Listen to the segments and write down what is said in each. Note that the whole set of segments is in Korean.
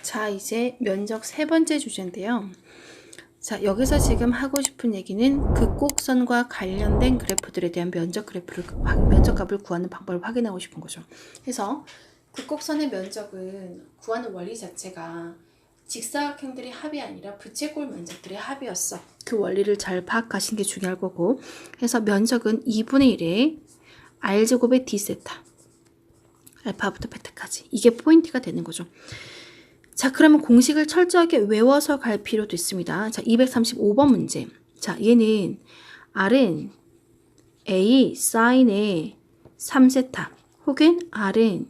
자, 이제 면적 세 번째 주제인데요. 자, 여기서 지금 하고 싶은 얘기는 극곡선과 관련된 그래프들에 대한 면적값을 구하는 방법을 확인하고 싶은 거죠. 그래서 극곡선의 면적은 구하는 원리 자체가 직사각형들의 합이 아니라 부채꼴 면적들의 합이었어. 그 원리를 잘 파악하시는 게 중요할 거고. 그래서 면적은 2분의 1의 r제곱의 d세타. 알파부터 베타까지. 이게 포인트가 되는 거죠. 자, 그러면 공식을 철저하게 외워서 갈 필요도 있습니다. 자, 235번 문제. 자, 얘는 R은 A 사인의 3세타 혹은 R은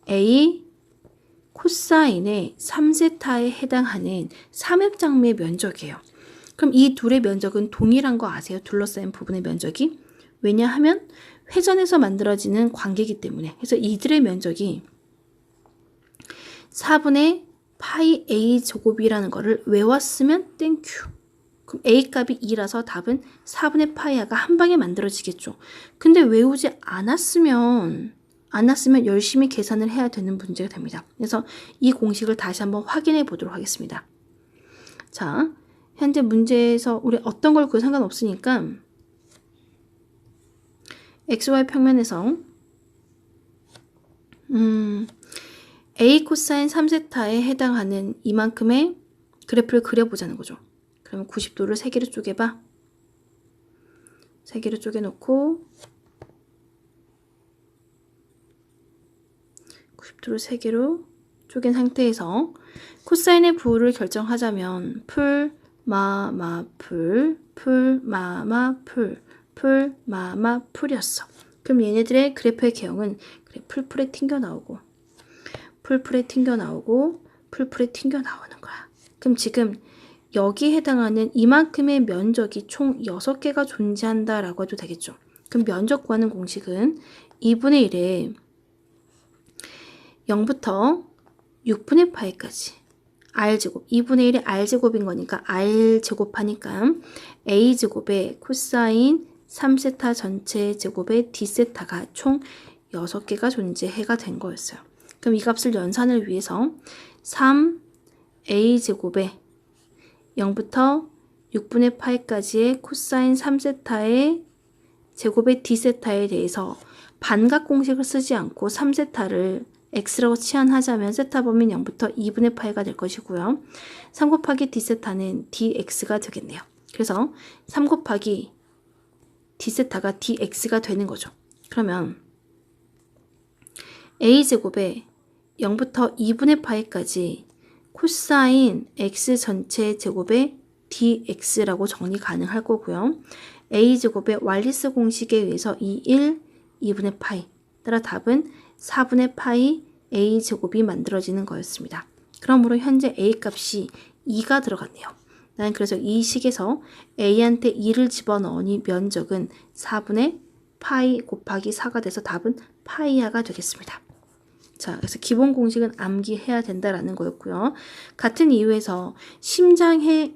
A 코사인의 3세타에 해당하는 삼엽장미의 면적이에요. 그럼 이 둘의 면적은 동일한 거 아세요? 둘러싸인 부분의 면적이. 왜냐하면 회전에서 만들어지는 관계이기 때문에. 그래서 이들의 면적이 4분의 파이 A 제곱이라는 거를 외웠으면 땡큐. 그럼 A 값이 2라서 답은 4분의 파이아가 한 방에 만들어지겠죠. 근데 외우지 않았으면 열심히 계산을 해야 되는 문제가 됩니다. 그래서 이 공식을 다시 한번 확인해 보도록 하겠습니다. 자, 현재 문제에서 우리 어떤 걸 구해도 상관없으니까 XY 평면에서 A 코사인 3세타에 해당하는 이만큼의 그래프를 그려보자는 거죠. 그러면 90도를 3개로 쪼개봐. 3개로 쪼개놓고 90도를 3개로 쪼갠 상태에서 코사인의 부호를 결정하자면 풀, 마, 풀, 마, 풀이었어. 그럼 얘네들의 그래프의 개형은 그래, 풀에 튕겨 나오고 풀에 튕겨 나오는 거야. 그럼 지금 여기 해당하는 이만큼의 면적이 총 6개가 존재한다라고 해도 되겠죠. 그럼 면적 구하는 공식은 2분의 1에 0부터 6분의 파이까지 r제곱, 2분의 1이 r제곱인 거니까 r제곱하니까 a제곱의 코사인 3세타 전체 제곱의 d세타가 총 6개가 존재해가 된 거였어요. 그럼 이 값을 연산을 위해서 3a제곱에 0부터 6분의 파이까지의 코사인 3세타의 제곱의 d세타에 대해서 반각 공식을 쓰지 않고 3세타를 x라고 치환하자면 세타 범위는 0부터 2분의 파이가 될 것이고요. 3 곱하기 d세타는 dx가 되겠네요. 그래서 3 곱하기 d세타가 dx가 되는 거죠. 그러면 a제곱에 0부터 2분의 파이까지 코사인 x 전체 제곱의 dx라고 정리 가능할 거고요. a제곱의 왈리스 공식에 의해서 2분의 파이 따라 답은 4분의 파이 a제곱이 만들어지는 거였습니다. 그러므로 현재 a 값이 2가 들어갔네요. 나는 그래서 이 식에서 a한테 2를 집어넣으니 면적은 4분의 파이 곱하기 4가 돼서 답은 파이아가 되겠습니다. 자, 그래서 기본 공식은 암기해야 된다라는 거였고요. 같은 이유에서 심장의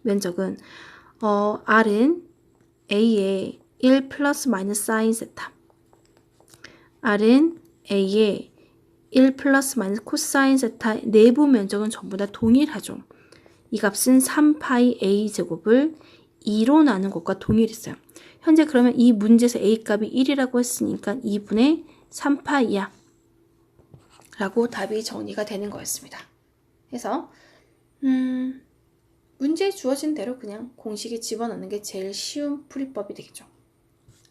면적은 R은 A의 1 플러스 마이너스 사인 세타, R은 A의 1 플러스 마이너스 코사인 세타 내부 면적은 전부 다 동일하죠. 이 값은 3파이 A제곱을 2로 나눈 것과 동일했어요. 현재 그러면 이 문제에서 A 값이 1이라고 했으니까 2분의 3파이야 라고 답이 정리가 되는 거였습니다. 그래서 문제에 주어진 대로 그냥 공식에 집어넣는 게 제일 쉬운 풀이법이 되겠죠.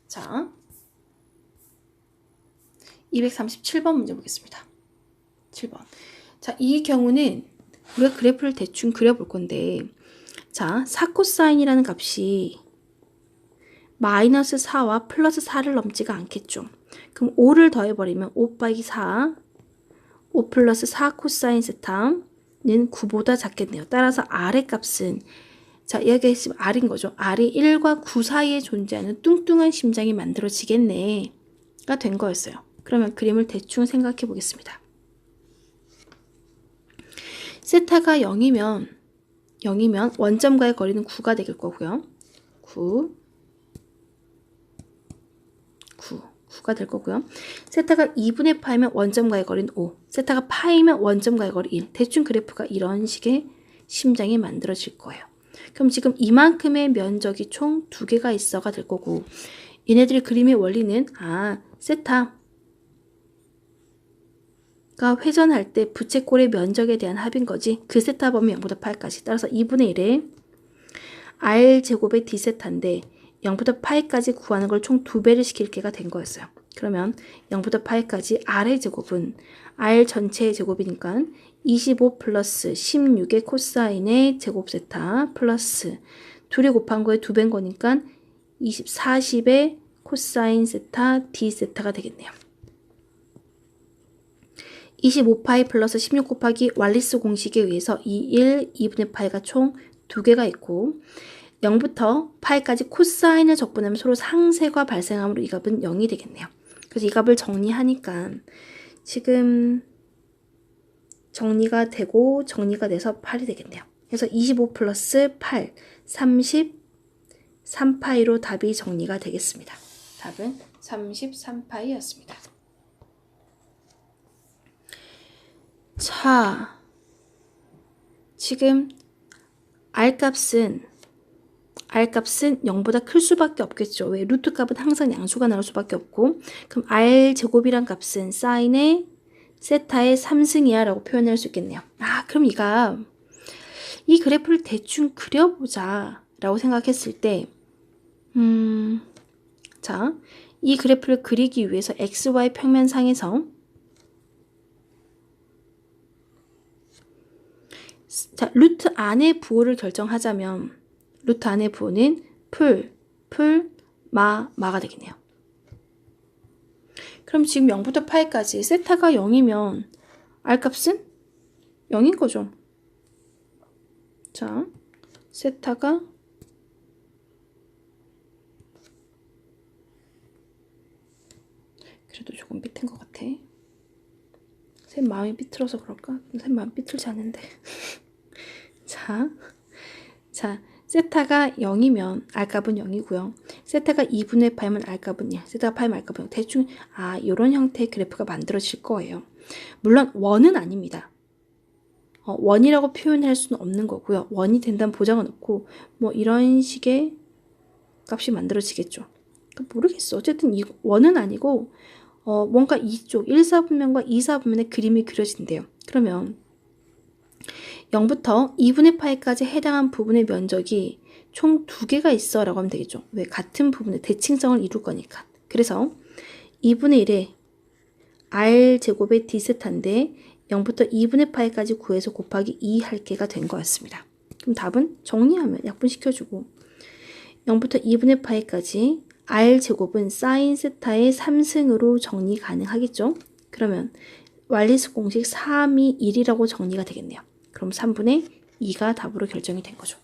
자, 237번 문제 보겠습니다. 7번. 자, 이 경우는 우리가 그래프를 대충 그려볼 건데, 자, 4코사인이라는 값이 마이너스 4와 플러스 4를 넘지가 않겠죠. 그럼 5를 더해버리면 5 빼기 4, 5 플러스 4 코사인 세타는 9보다 작겠네요. 따라서 R의 값은, 자, 여기가 있으면 R인 거죠. R이 1과 9 사이에 존재하는 뚱뚱한 심장이 만들어지겠네. 가 된 거였어요. 그러면 그림을 대충 생각해 보겠습니다. 세타가 0이면 원점과의 거리는 9가 될 거고요. 9. 9가 될 거고요. 세타가 2분의 파이면 원점과의 거리는 5, 세타가 파이면 원점과의 거리 1. 대충 그래프가 이런 식의 심장이 만들어질 거예요. 그럼 지금 이만큼의 면적이 총 2개가 있어가 될 거고, 얘네들의 그림의 원리는 세타가 회전할 때 부채꼴의 면적에 대한 합인 거지. 그 세타 범위 0보다 8까지. 따라서 2분의 1에 r제곱의 d세타인데 0부터 파이까지 구하는 걸 총 2배를 시킬 게가 된 거였어요. 그러면 0부터 파이까지 r의 제곱은 r 전체의 제곱이니까 25 플러스 16의 코사인의 제곱 세타 플러스 둘이 곱한 거에 2배인 거니까 40의 코사인 세타 d 세타가 되겠네요. 25파이 플러스 16 곱하기 왈리스 공식에 의해서 2분의 파이가 총 2개가 있고 0부터 파이까지 코사인을 적분하면 서로 상쇄가 발생함으로 이 값은 0이 되겠네요. 그래서 이 값을 정리하니까 지금 정리가 되고 정리가 돼서 8이 되겠네요. 그래서 25 플러스 8, 33파이로 답이 정리가 되겠습니다. 답은 33파이였습니다. 자, 지금 R값은 0보다 클 수밖에 없겠죠. 왜? 루트 값은 항상 양수가 나올 수밖에 없고, 그럼 R제곱이란 값은 사인의 세타의 3승이야 라고 표현할 수 있겠네요. 그럼 이 그래프를 대충 그려보자 라고 생각했을 때 자, 이 그래프를 그리기 위해서 XY 평면상에서 자, 루트 안의 부호를 결정하자면 루트 안의 부호는 마가 되겠네요. 그럼 지금 0부터 파이까지 세타가 0이면 R값은 0인 거죠. 자, 세타가 그래도 조금 삐뚤은 것 같아. 쌤 마음이 삐뚤어서 그럴까? 쌤 마음 삐뚤지 않은데. 자, 세타가 0이면 R값은 0이고요. 세타가 2분의 파이면 R값은 1, 세타가 파이면 R값은 0. 대충 이런 형태의 그래프가 만들어질 거예요. 물론 원은 아닙니다. 원이라고 표현할 수는 없는 거고요. 원이 된다는 보장은 없고 뭐 이런 식의 값이 만들어지겠죠. 모르겠어. 어쨌든 이 원은 아니고 뭔가 이쪽 1사분면과 2사분면의 그림이 그려진대요. 그러면 0부터 2분의 파이까지 해당한 부분의 면적이 총 2개가 있어 라고 하면 되겠죠. 왜? 같은 부분의 대칭성을 이룰 거니까. 그래서 2분의 1에 r제곱의 d세타인데 0부터 2분의 파이까지 구해서 곱하기 2 할 게가 된 거였습니다. 그럼 답은 정리하면 약분시켜주고 0부터 2분의 파이까지 r제곱은 사인 세타의 3승으로 정리 가능하겠죠. 그러면 왈리스 공식 3이 1이라고 정리가 되겠네요. 그럼 3분의 2가 답으로 결정이 된 거죠.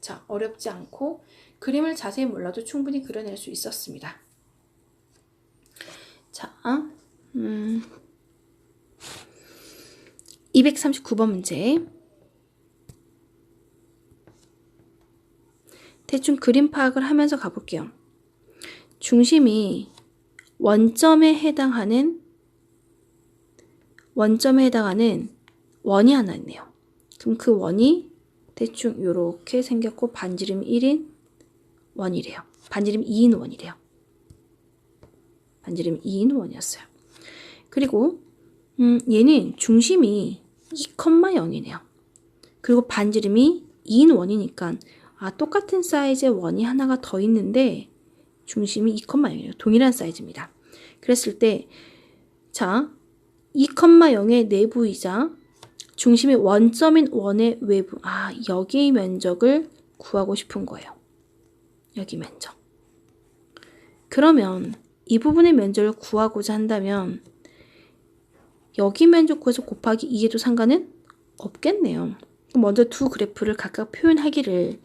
자, 어렵지 않고 그림을 자세히 몰라도 충분히 그려낼 수 있었습니다. 자, 239번 문제. 대충 그림 파악을 하면서 가볼게요. 중심이 원점에 해당하는 원이 하나 있네요. 그럼 그 원이 대충 이렇게 생겼고 반지름 1인 원이래요. 반지름 2인 원이래요. 반지름 2인 원이었어요. 그리고 얘는 중심이 2,0이네요. 그리고 반지름이 2인 원이니까 똑같은 사이즈의 원이 하나가 더 있는데 중심이 2,0이네요. 동일한 사이즈입니다. 그랬을 때 자, 2,0의 내부이자 중심이 원점인 원의 외부 여기 면적을 구하고 싶은 거예요. 여기 면적. 그러면 이 부분의 면적을 구하고자 한다면 여기 면적 구해서 곱하기 2에도 상관은 없겠네요. 먼저 두 그래프를 각각 표현하기를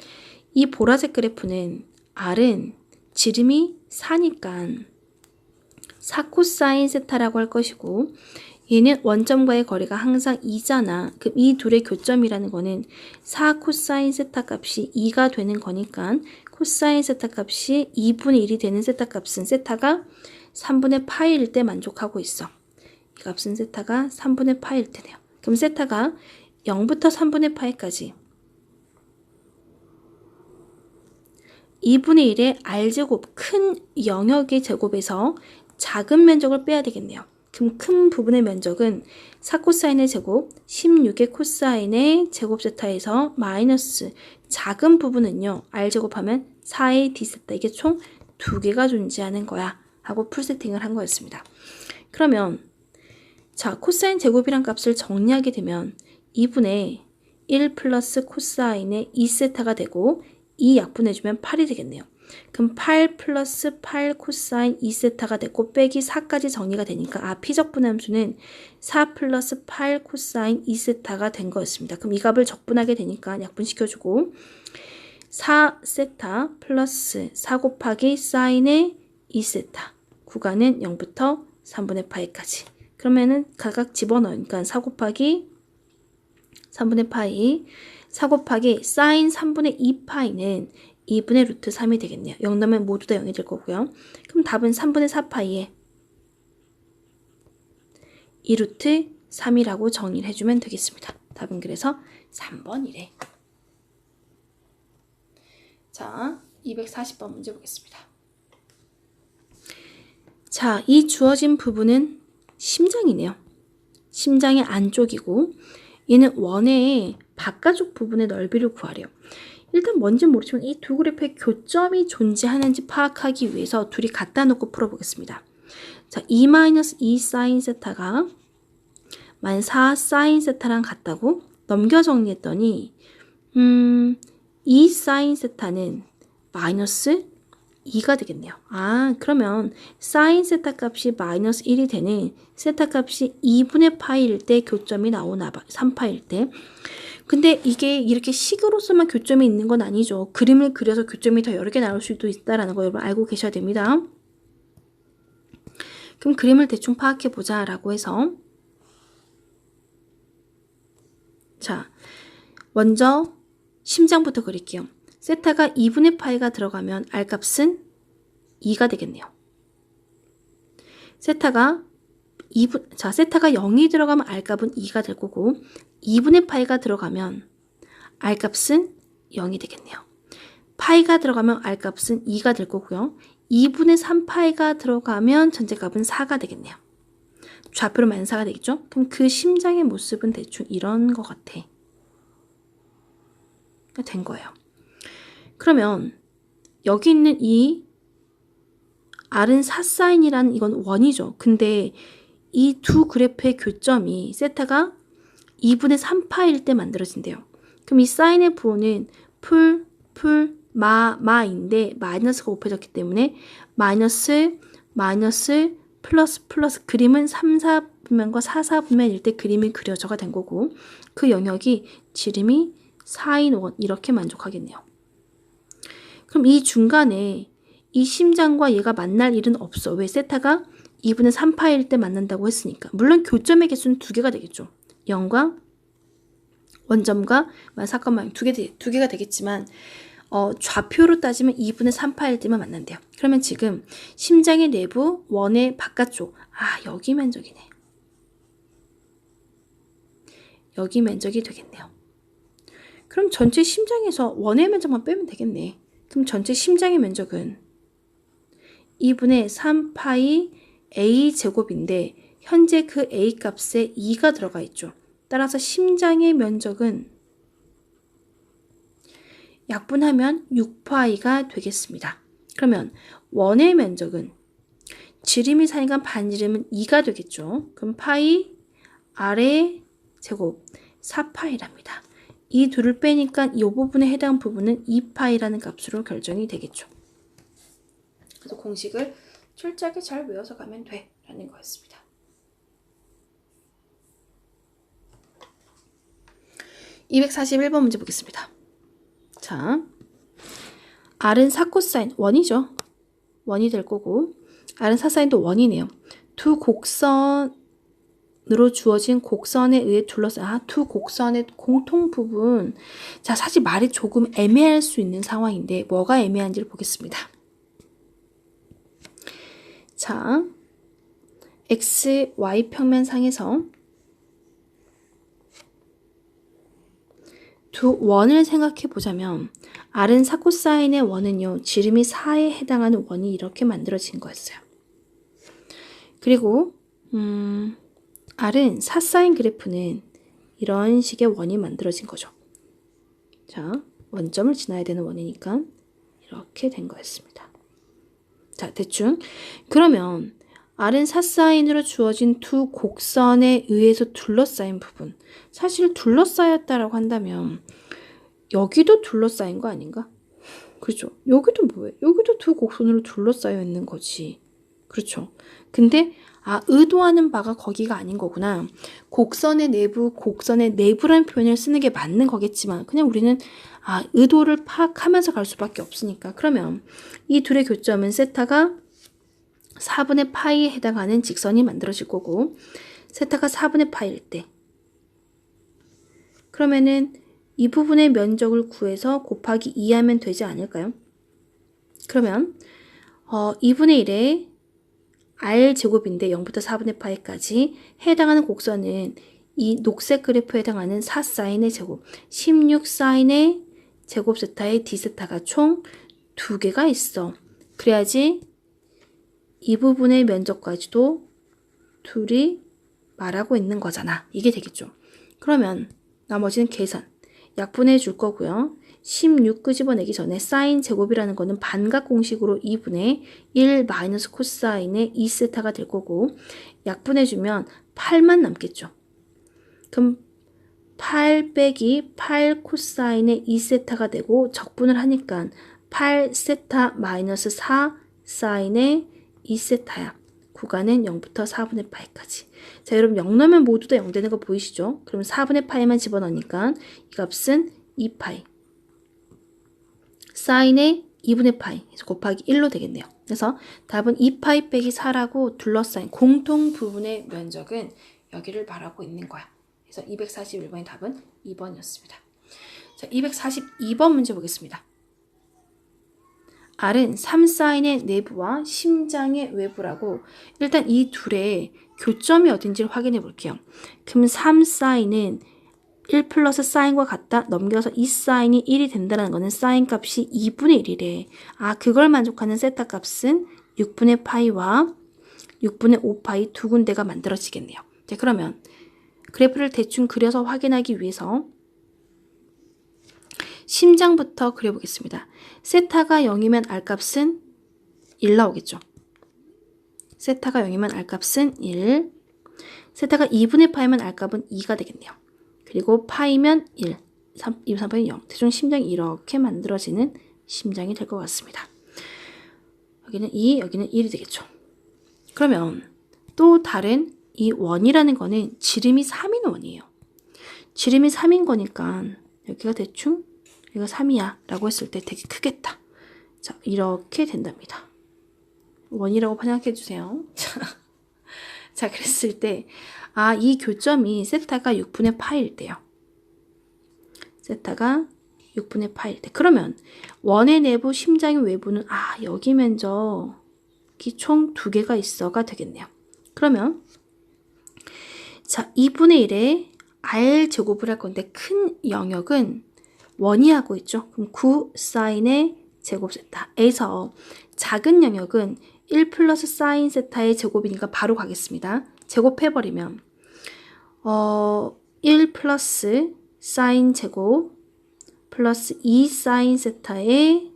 이 보라색 그래프는 R은 지름이 4니까 4 코사인 세타라고 할 것이고 얘는 원점과의 거리가 항상 2잖아. 그럼 이 둘의 교점이라는 거는 4 코사인 세타 값이 2가 되는 거니까 코사인 세타 값이 2분의 1이 되는 세타 값은 세타가 3분의 파이일 때 만족하고 있어. 이 값은 세타가 3분의 파이일 때네요. 그럼 세타가 0부터 3분의 파이까지 2분의 1의 r제곱 큰 영역의 제곱에서 작은 면적을 빼야 되겠네요. 그럼 큰 부분의 면적은 4코사인의 제곱 16의 코사인의 제곱 세타에서 마이너스 작은 부분은요. r제곱하면 4의 d세타. 이게 총 2개가 존재하는 거야 하고 풀세팅을 한 거였습니다. 그러면 자 코사인 제곱이란 값을 정리하게 되면 2분의 1 플러스 코사인의 2세타가 되고 2 약분해주면 8이 되겠네요. 그럼 8 플러스 8 코사인 2세타가 됐고 빼기 4까지 정리가 되니까 피적분함수는 4 플러스 8 코사인 2세타가 된 거였습니다. 그럼 이 값을 적분하게 되니까 약분시켜주고 4세타 플러스 4 곱하기 사인의 2세타 구간은 0부터 3분의 파이까지 그러면은 각각 집어넣으니까 4 곱하기 3분의 파이 4 곱하기 사인 3분의 2파이는 2분의 루트 3이 되겠네요. 0 넣으면 모두 다 0이 될 거고요. 그럼 답은 3분의 4파이에 2루트 3이라고 정리를 해주면 되겠습니다. 답은 그래서 3번이래. 자, 240번 문제 보겠습니다. 자, 이 주어진 부분은 심장이네요. 심장의 안쪽이고 얘는 원의 바깥쪽 부분의 넓이를 구하래요. 일단 뭔지 모르지만 이 두 그래프의 교점이 존재하는지 파악하기 위해서 둘이 갖다 놓고 풀어보겠습니다. 자, 2-2 사인 세타가 -4 사인 세타랑 같다고 넘겨 정리했더니 2 사인 세타는 마이너스 2가 되겠네요. 그러면 사인 세타 값이 마이너스 1이 되는 세타 값이 2분의 파이일 때 교점이 나오나 봐. 3파일 때. 근데 이게 이렇게 식으로서만 교점이 있는 건 아니죠. 그림을 그려서 교점이 더 여러 개 나올 수도 있다라는 거 여러분 알고 계셔야 됩니다. 그럼 그림을 대충 파악해 보자라고 해서 자, 먼저 심장부터 그릴게요. 세타가 2분의 파이가 들어가면 R값은 2가 되겠네요. 세타가 0이 들어가면 R값은 2가 될 거고 2분의 파이가 들어가면 R값은 0이 되겠네요. 파이가 들어가면 R값은 2가 될 거고요. 2분의 3파이가 들어가면 전체값은 4가 되겠네요. 좌표로 -4가 되겠죠? 그럼 그 심장의 모습은 대충 이런 것 같아. 된 거예요. 그러면 여기 있는 이 R은 4사인이라는 이건 원이죠. 근데 이 두 그래프의 교점이 세타가 2분의 3파일 때 만들어진대요. 그럼 이 사인의 부호는 마인데 마이너스가 곱해졌기 때문에 마이너스 플러스 그림은 3, 4분면과 4, 4분면일 때 그림이 그려져가 된 거고 그 영역이 지름이 4인 1 이렇게 만족하겠네요. 그럼 이 중간에 이 심장과 얘가 만날 일은 없어. 왜? 세타가 2분의 3파일 때 만난다고 했으니까. 물론 교점의 개수는 2개가 되겠죠. 0과 원점과 잠깐만 두 개가 되겠지만 좌표로 따지면 2분의 3파일 때만 만난대요. 그러면 지금 심장의 내부 원의 바깥쪽 여기 면적이네. 여기 면적이 되겠네요. 그럼 전체 심장에서 원의 면적만 빼면 되겠네. 그럼 전체 심장의 면적은 2분의 3파이 a 제곱인데 현재 그 a 값에 2가 들어가 있죠. 따라서 심장의 면적은 약분하면 6파이가 되겠습니다. 그러면 원의 면적은 지름이 4니까 반지름은 2가 되겠죠. 그럼 파이 r의 제곱 4파이랍니다. 이 둘을 빼니까 이 부분에 해당 부분은 2파이라는 값으로 결정이 되겠죠. 그래서 공식을 철저하게 잘 외워서 가면 돼 라는 거였습니다. (241번) 문제 보겠습니다. 자, R은 4코사인 원이죠. 원이 될 거고 R은 4사인도 원이네요. 두 곡선으로 주어진 곡선에 의해 두 곡선의 공통 부분. 자, 사실 말이 조금 애매할 수 있는 상황인데 뭐가 애매한지를 보겠습니다. 자, x, y 평면상에서 두 원을 생각해 보자면 R은 4코사인의 원은요. 지름이 4에 해당하는 원이 이렇게 만들어진 거였어요. 그리고 R은 4사인 그래프는 이런 식의 원이 만들어진 거죠. 자, 원점을 지나야 되는 원이니까 이렇게 된 거였습니다. 자, 대충. 그러면 R은 4사인으로 주어진 두 곡선에 의해서 둘러싸인 부분. 사실 둘러싸였다라고 한다면 여기도 둘러싸인 거 아닌가? 그렇죠. 여기도 뭐예요? 여기도 두 곡선으로 둘러싸여 있는 거지. 그렇죠. 근데 의도하는 바가 거기가 아닌 거구나. 곡선의 내부라는 표현을 쓰는 게 맞는 거겠지만 그냥 우리는 의도를 파악하면서 갈 수밖에 없으니까. 그러면 이 둘의 교점은 세타가 4분의 파이에 해당하는 직선이 만들어질 거고 세타가 4분의 파이일 때 그러면은 이 부분의 면적을 구해서 곱하기 2 하면 되지 않을까요? 그러면 2분의 1에 r제곱인데 0부터 4분의 파이까지 해당하는 곡선은 이 녹색 그래프에 해당하는 4사인의 제곱, 16사인의 제곱 세타의 d세타가 총 2개가 있어. 그래야지 이 부분의 면적까지도 둘이 말하고 있는 거잖아. 이게 되겠죠. 그러면 나머지는 계산. 약분해 줄 거고요. 16 끄집어내기 전에 사인 제곱이라는 거는 반각 공식으로 2분의 1 마이너스 코사인의 2세타가 될 거고 약분해 주면 8만 남겠죠. 그럼 8 빼기 8 코사인의 2세타가 되고 적분을 하니까 8세타 마이너스 4 사인의 2세타야. 구간은 0부터 4분의 파이까지. 자, 여러분 0 넣으면 모두 다 0 되는 거 보이시죠? 그럼 4분의 파이만 집어넣으니까 이 값은 2파이. 사인의 2분의 파이. 그래서 곱하기 1로 되겠네요. 그래서 답은 2파이 빼기 4라고 둘러싸인 공통 부분의 면적은 여기를 말하고 있는 거야. 그래서 241번의 답은 2번이었습니다. 자, 242번 문제 보겠습니다. R은 3사인의 내부와 심장의 외부라고 일단 이 둘의 교점이 어딘지를 확인해 볼게요. 그럼 3사인은 1 플러스 사인과 같다. 넘겨서 2사인이 1이 된다는 거는 사인 값이 2분의 1이래. 그걸 만족하는 세타 값은 6분의 파이와 6분의 5파이 두 군데가 만들어지겠네요. 자, 그러면 그래프를 대충 그려서 확인하기 위해서 심장부터 그려보겠습니다. 세타가 0이면 R값은 1 나오겠죠. 세타가 0이면 R값은 1. 세타가 2분의 파이면 R값은 2가 되겠네요. 그리고 파이면 1. 2, 3파이 0. 대충 심장이 이렇게 만들어지는 심장이 될 것 같습니다. 여기는 2, 여기는 1이 되겠죠. 그러면 또 다른 이 원이라는 거는 지름이 3인 원이에요. 지름이 3인 거니까 여기가 대충 여기가 3이야 라고 했을 때 되게 크겠다. 자, 이렇게 된답니다. 원이라고 생각해 주세요. 자, 그랬을 때 이 교점이 세타가 6분의 파일 때요. 세타가 6분의 파일 때. 그러면 원의 내부, 심장의 외부는 여기 면적이 총 2개가 있어가 되겠네요. 그러면 자, 2분의 1에 r제곱을 할 건데 큰 영역은 원이 하고 있죠. 그럼 9 사인의 제곱 세타에서 작은 영역은 1 플러스 사인 세타의 제곱이니까 바로 가겠습니다. 제곱해버리면 1 플러스 사인 제곱 플러스 2 사인 세타의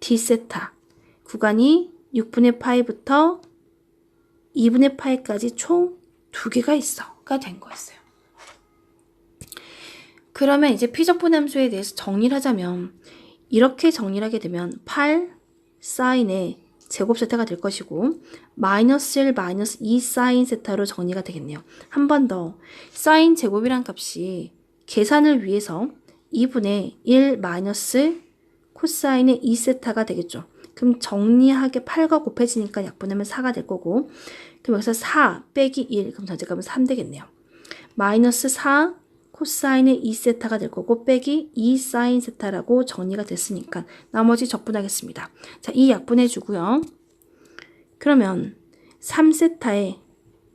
d 세타 구간이 6분의 파이부터 2분의 파이까지 총 2개가 있어가 된 거였어요. 그러면 이제 피적분 함수에 대해서 정리를 하자면 이렇게 정리를 하게 되면 8 사인의 제곱 세타가 될 것이고 마이너스 1 마이너스 2 사인 세타로 정리가 되겠네요. 한 번 더 사인 제곱이란 값이 계산을 위해서 2분의 1 마이너스 코사인의 2 세타가 되겠죠. 그럼 정리하게 8과 곱해지니까 약분하면 4가 될 거고 그럼 여기서 4 빼기 1 그럼 전체값은 3 되겠네요. 마이너스 4 코사인의 2세타가 될 거고 빼기 2 사인 세타라고 정리가 됐으니까 나머지 적분하겠습니다. 자, 이 약분해 주고요. 그러면 3세타에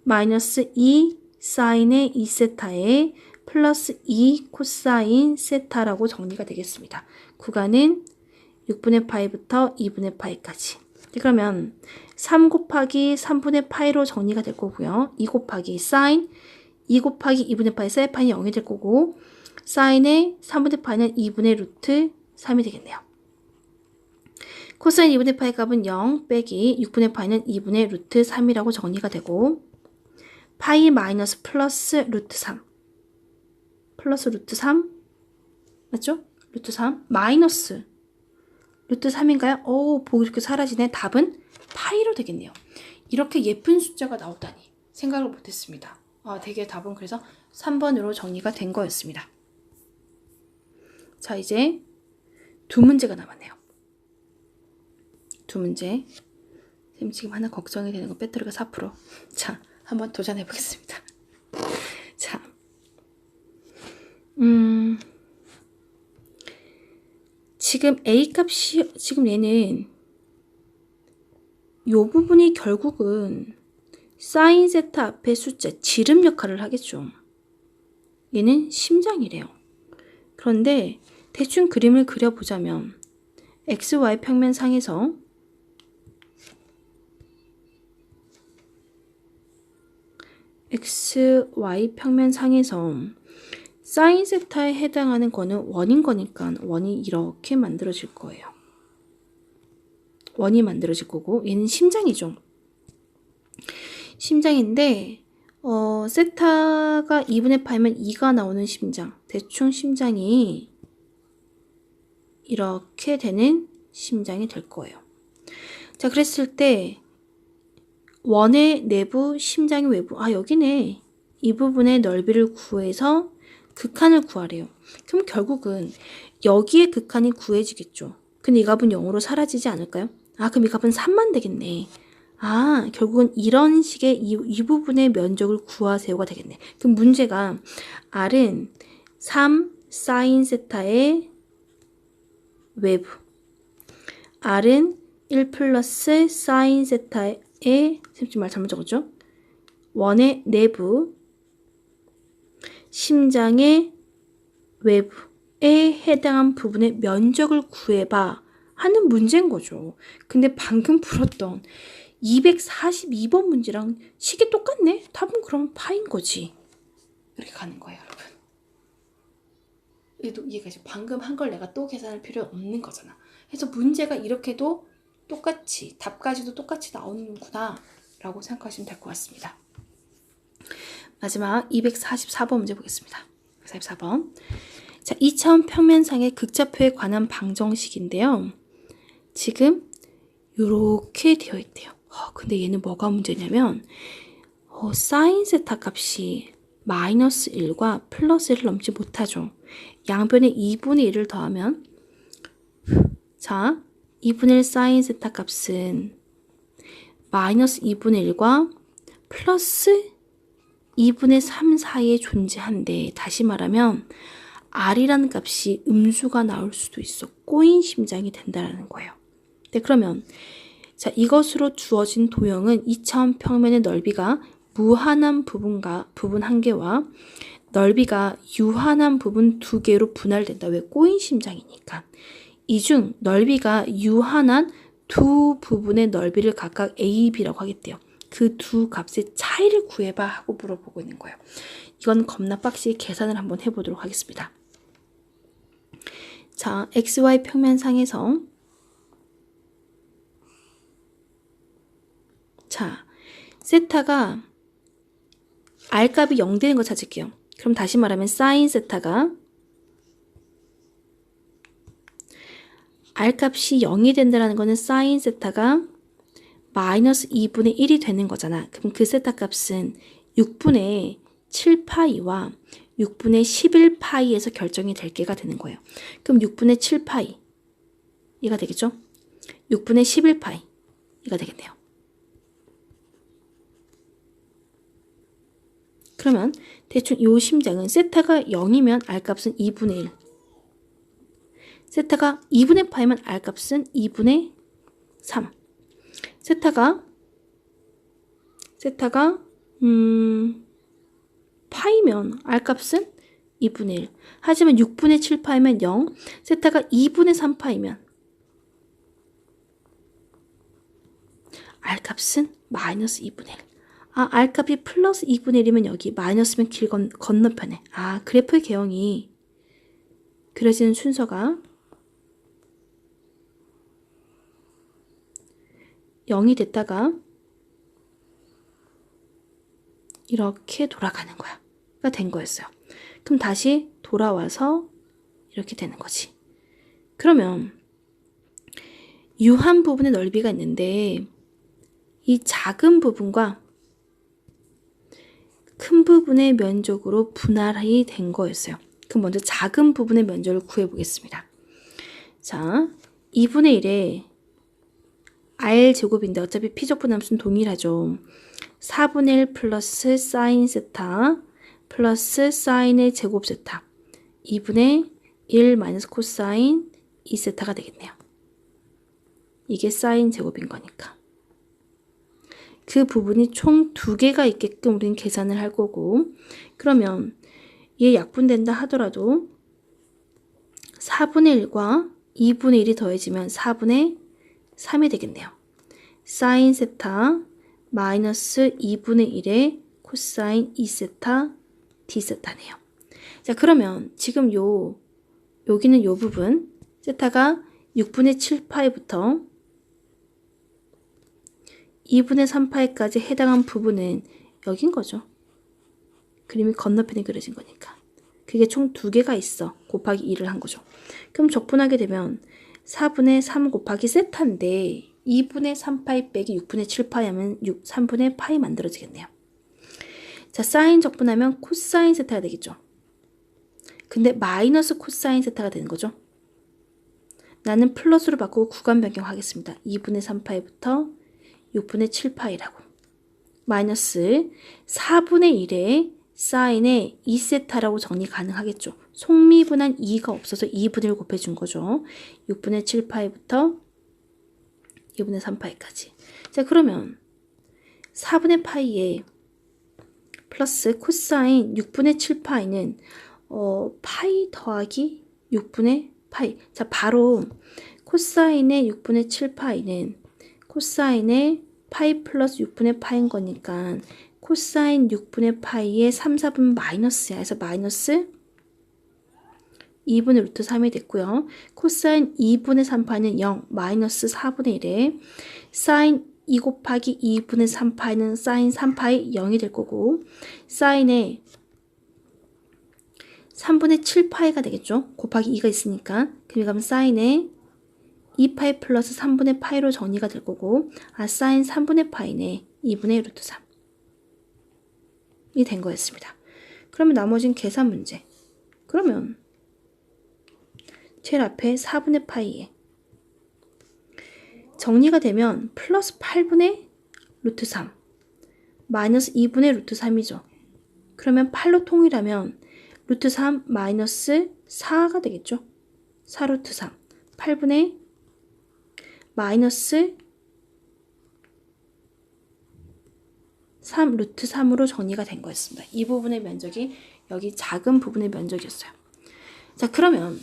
마이너스 2 사인의 2세타에 플러스 2 코사인 세타라고 정리가 되겠습니다. 구간은 6분의 파이부터 2분의 파이까지. 그러면 3 곱하기 3분의 파이로 정리가 될 거고요. 2 곱하기 사인 2 곱하기 2분의 파이 사인 파이는 0이 될 거고 사인의 3분의 파이는 2분의 루트 3이 되겠네요. 코사인 2분의 파이 값은 0 빼기 6분의 파이는 2분의 루트 3이라고 정리가 되고 파이 마이너스 플러스 루트 3 플러스 루트 3 맞죠? 루트 3 마이너스 루트 3인가요? 보고 이렇게 사라지네. 답은 파이로 되겠네요. 이렇게 예쁜 숫자가 나오다니 생각을 못했습니다. 되게 답은 그래서 3번으로 정리가 된 거였습니다. 자, 이제 두 문제가 남았네요. 두 문제. 선생님 지금 하나 걱정이 되는 건 배터리가 4%. 자, 한번 도전해 보겠습니다. 자, 지금 A 값이, 지금 얘는 요 부분이 결국은 사인 세타 앞에 숫자 지름 역할을 하겠죠. 얘는 심장이래요. 그런데 대충 그림을 그려보자면 XY 평면상에서 사인 세타에 해당하는 거는 원인 거니까 원이 이렇게 만들어질 거예요. 원이 만들어질 거고 얘는 심장이죠. 심장인데 세타가 2분의 파이면 2가 나오는 심장. 대충 심장이 이렇게 되는 심장이 될 거예요. 자, 그랬을 때 원의 내부, 심장의 외부. 여기네. 이 부분의 넓이를 구해서 극한을 구하래요. 그럼 결국은 여기에 극한이 구해지겠죠. 근데 이 값은 0으로 사라지지 않을까요? 그럼 이 값은 3만 되겠네. 결국은 이런 식의 이 부분의 면적을 구하세요가 되겠네. 그럼 문제가 R은 3 사인 세타의 외부, R은 1 플러스 사인 세타의 선생님 말 잘못 적었죠? 원의 내부, 심장의 외부에 해당한 부분의 면적을 구해봐 하는 문제인 거죠. 근데 방금 풀었던 242번 문제랑 식이 똑같네? 답은 그럼 파인 거지. 이렇게 가는 거예요, 여러분. 얘도 이해가 지 방금 한 걸 내가 또 계산할 필요 없는 거잖아. 그래서 문제가 이렇게도 똑같이, 답까지도 똑같이 나오는구나 라고 생각하시면 될 것 같습니다. 마지막 244번 문제 보겠습니다. 244번. 자, 2차원 평면상의 극좌표에 관한 방정식인데요. 지금 이렇게 되어 있대요. 근데 얘는 뭐가 문제냐면 사인 세타 값이 마이너스 1과 플러스 1을 넘지 못하죠. 양변에 2분의 1을 더하면 자, 2분의 1 사인 세타 값은 마이너스 2분의 1과 플러스 2분의 3 사이에 존재한데 다시 말하면 R이라는 값이 음수가 나올 수도 있어. 꼬인 심장이 된다는 거예요. 네, 그러면 자, 이것으로 주어진 도형은 2차원 평면의 넓이가 무한한 부분 한 개와 넓이가 유한한 부분 두 개로 분할된다. 왜? 꼬인 심장이니까. 이 중 넓이가 유한한 두 부분의 넓이를 각각 A, B라고 하겠대요. 그 두 값의 차이를 구해봐 하고 물어보고 있는 거예요. 이건 겁나 빡시게 계산을 한번 해보도록 하겠습니다. 자, XY 평면상에서 자, 세타가 R값이 0 되는 거 찾을게요. 그럼 다시 말하면 사인 세타가 R값이 0이 된다는 거는 사인 세타가 마이너스 2분의 1이 되는 거잖아. 그럼 그 세타 값은 6분의 7파이와 6분의 11파이에서 결정이 될 게가 되는 거예요. 그럼 6분의 7파이 이가 되겠죠? 6분의 11파이 이가 되겠네요. 그러면 대충 이 심장은 세타가 0이면 R값은 2분의 1. 세타가 2분의 파이면 R값은 2분의 3. 세타가 세타가 파이면 R값은 2분의 1. 하지만 6분의 7파이면 0. 세타가 2분의 3파이면 R값은 마이너스 2분의 1. R값이 플러스 2분의 1이면 여기 마이너스면 길 건너편에. 그래프의 개형이 그려지는 순서가 0이 됐다가 이렇게 돌아가는 거야.가 된 거였어요. 그럼 다시 돌아와서 이렇게 되는 거지. 그러면 유한 부분의 넓이가 있는데 이 작은 부분과 큰 부분의 면적으로 분할이 된 거였어요. 그럼 먼저 작은 부분의 면적을 구해보겠습니다. 자, 2분의 1에 R제곱인데 어차피 피적분함수는 동일하죠. 4분의 1 플러스 사인 세타 플러스 사인의 제곱 세타 2분의 1 마이너스 코사인 2세타가 되겠네요. 이게 사인 제곱인 거니까. 그 부분이 총 2개가 있게끔 우리는 계산을 할 거고, 그러면 얘 약분된다 하더라도 4분의 1과 2분의 1이 더해지면 4분의 3이 되겠네요. 사인 세타 마이너스 2분의 1의 코사인 2세타 d세타네요. 자, 그러면 지금 여기는 요 부분 세타가 6분의 7파이부터 2분의 3파이까지 해당한 부분은 여긴 거죠. 그림이 건너편에 그려진 거니까. 그게 총 2개가 있어. 곱하기 2를 한 거죠. 그럼 적분하게 되면 4분의 3 곱하기 세타인데 2분의 3파이 빼기 6분의 7파이 하면 3분의 파이 만들어지겠네요. 자, 사인 적분하면 코사인 세타가 되겠죠. 근데 마이너스 코사인 세타가 되는 거죠. 나는 플러스로 바꾸고 구간 변경하겠습니다. 2분의 3파이부터 6분의 7파이라고. 마이너스 4분의 1에 사인의 2세타라고 정리 가능하겠죠. 속미분한 2가 없어서 2분의 1 곱해준 거죠. 6분의 7파이부터 2분의 3파이까지. 자, 그러면 4분의 파이에 플러스 코사인 6분의 7파이는 파이 더하기 6분의 파이. 자, 바로 코사인의 6분의 7파이는 코사인의 파이 플러스 6분의 파인 거니까 코사인 6분의 파이의 3, 4분 마이너스야. 그래서 마이너스 2분의 루트 3이 됐고요. 코사인 2분의 3파이는 0, 마이너스 4분의 1에 사인 2 곱하기 2분의 3파이는 사인 3파이 0이 될 거고 사인의 3분의 7파이가 되겠죠. 곱하기 2가 있으니까. 그러면 사인의 2파이 플러스 3분의 파이로 정리가 될 거고 사인 3분의 파이네. 2분의 루트 3이 된 거였습니다. 그러면 나머지는 계산 문제. 그러면 제일 앞에 4분의 파이에 정리가 되면 플러스 8분의 루트 3 마이너스 2분의 루트 3이죠. 그러면 8로 통일하면 루트 3 마이너스 4가 되겠죠. 4 루트 3 8분의 마이너스 3 루트 3으로 정리가 된 거였습니다. 이 부분의 면적이 여기 작은 부분의 면적이었어요. 자, 그러면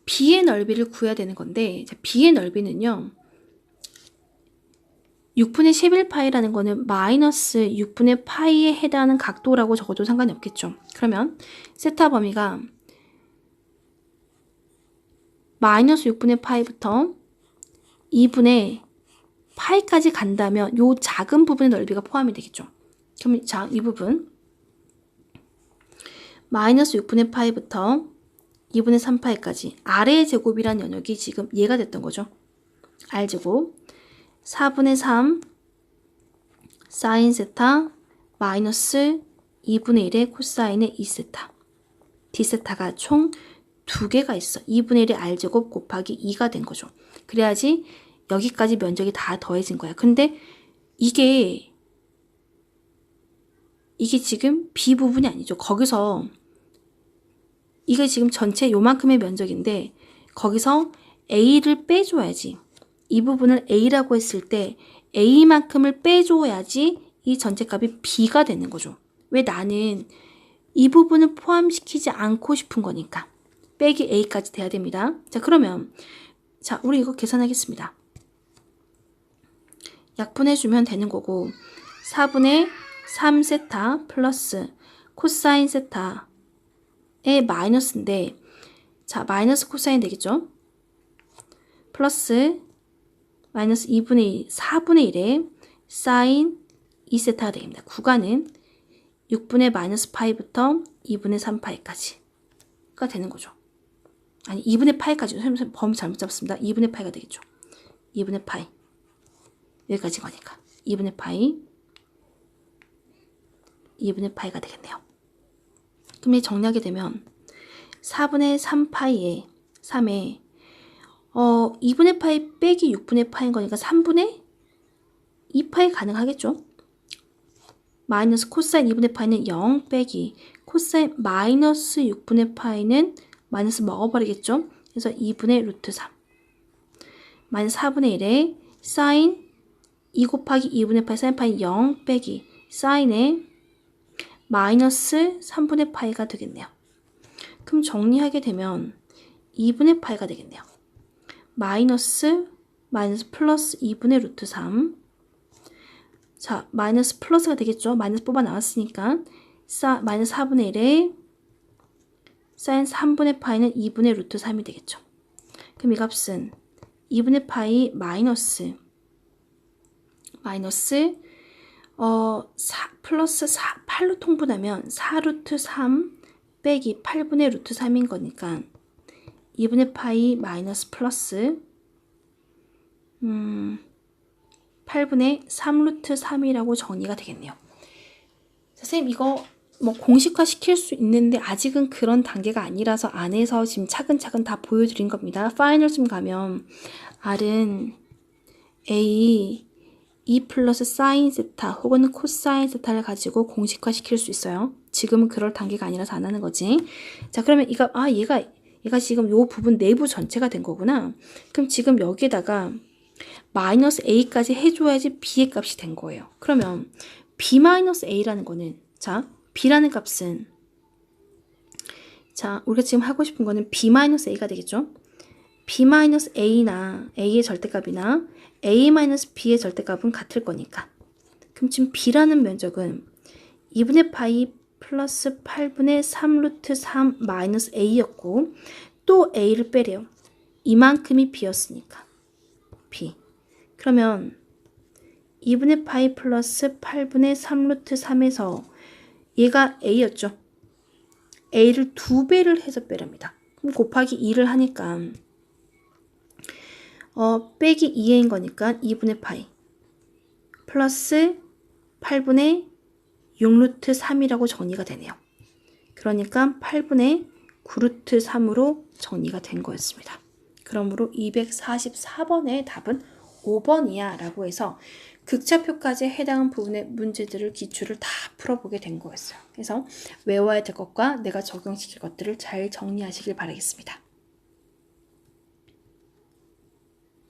B의 넓이를 구해야 되는 건데, 자, B의 넓이는요 6분의 11파이라는 거는 마이너스 6분의 파이에 해당하는 각도라고 적어도 상관이 없겠죠. 그러면 세타 범위가 마이너스 6분의 파이부터 2분의 파이까지 간다면 요 작은 부분의 넓이가 포함이 되겠죠. 그럼 자, 이 부분 마이너스 6분의 파이부터 2분의 3파이까지 R의 제곱이란 영역이 지금 얘가 됐던 거죠. R제곱 4분의 3 사인 세타 마이너스 2분의 1의 코사인의 2세타 D세타가 총 2개가 있어. 2분의 1의 R제곱 곱하기 2가 된 거죠. 그래야지 여기까지 면적이 다 더해진 거야. 근데 이게 지금 B 부분이 아니죠. 거기서 이게 지금 전체 요만큼의 면적인데 거기서 A를 빼줘야지. 이 부분을 A라고 했을 때 A만큼을 빼줘야지 이 전체값이 B가 되는 거죠. 왜? 나는 이 부분을 포함시키지 않고 싶은 거니까. 빼기 A까지 돼야 됩니다. 자, 그러면 자, 우리 이거 계산하겠습니다. 약분해주면 되는 거고 4분의 3세타 플러스 코사인 세타의 마이너스인데 자, 마이너스 코사인 되겠죠? 플러스 마이너스 2분의 1, 4분의 1에 사인 2세타가 됩니다. 구간은 6분의 마이너스 파이부터 2분의 3파이까지가 되는 거죠. 아니 2분의 파이까지 범위 잘못 잡았습니다. 2분의 파이가 되겠죠. 2분의 파이 여기까지 거니까 2분의 파이 2분의 파이가 되겠네요. 그럼 이 정리하게 되면 4분의 3파이에 3에 2분의 파이 빼기 6분의 파인 거니까 3분의 2파이 가능하겠죠. 마이너스 코사인 2분의 파이는 0 빼기 코사인 마이너스 6분의 파이는 마이너스 먹어버리겠죠. 그래서 2분의 루트 3 마이너스 4분의 1에 사인 2 곱하기 2분의 파이 사인 파이 0 빼기 사인의 마이너스 3분의 파이가 되겠네요. 그럼 정리하게 되면 2분의 파이가 되겠네요. 마이너스 플러스 2분의 루트 3 자, 마이너스 플러스가 되겠죠. 마이너스 뽑아 나왔으니까 마이너스 4분의 1에 사인 3분의 파이는 2분의 루트 3이 되겠죠. 그럼 이 값은 2분의 파이 마이너스 플러스 8로 통분하면 4루트 3 빼기 8분의 루트 3인 거니까 2분의 파이 마이너스 플러스 8분의 3루트 3이라고 정리가 되겠네요. 선생님 이거 뭐 공식화 시킬 수 있는데 아직은 그런 단계가 아니라서 안에서 지금 차근차근 다 보여드린 겁니다. 파이널쯤 가면 R은 A 2 플러스 사인 세타 혹은 코사인 세타를 가지고 공식화 시킬 수 있어요. 지금은 그럴 단계가 아니라서 안 하는 거지. 자, 그러면 이거 얘가 지금 요 부분 내부 전체가 된 거구나. 그럼 지금 여기에다가 마이너스 a까지 해줘야지 b의 값이 된 거예요. 그러면 b 마이너스 a라는 거는 자, b라는 값은 자, 우리가 지금 하고 싶은 거는 b 마이너스 a가 되겠죠. b 마이너스 a나 a의 절대값이나 a 마이너스 b의 절대값은 같을 거니까. 그럼 지금 b라는 면적은 2분의 파이 플러스 8분의 3 루트 3 마이너스 a였고 또 a를 빼래요. 이만큼이 b였으니까 b. 그러면 2분의 파이 플러스 8분의 3 루트 3에서 얘가 a였죠. a를 2배를 해서 빼랍니다. 그럼 곱하기 2를 하니까 빼기 2a인 거니까 2분의 파이 플러스 8분의 6루트 3이라고 정리가 되네요. 그러니까 8분의 9루트 3으로 정리가 된 거였습니다. 그러므로 244번의 답은 5번이야 라고 해서 극차표까지 해당하는 부분의 문제들을 기출을 다 풀어보게 된 거였어요. 그래서 외워야 될 것과 내가 적용시킬 것들을 잘 정리하시길 바라겠습니다.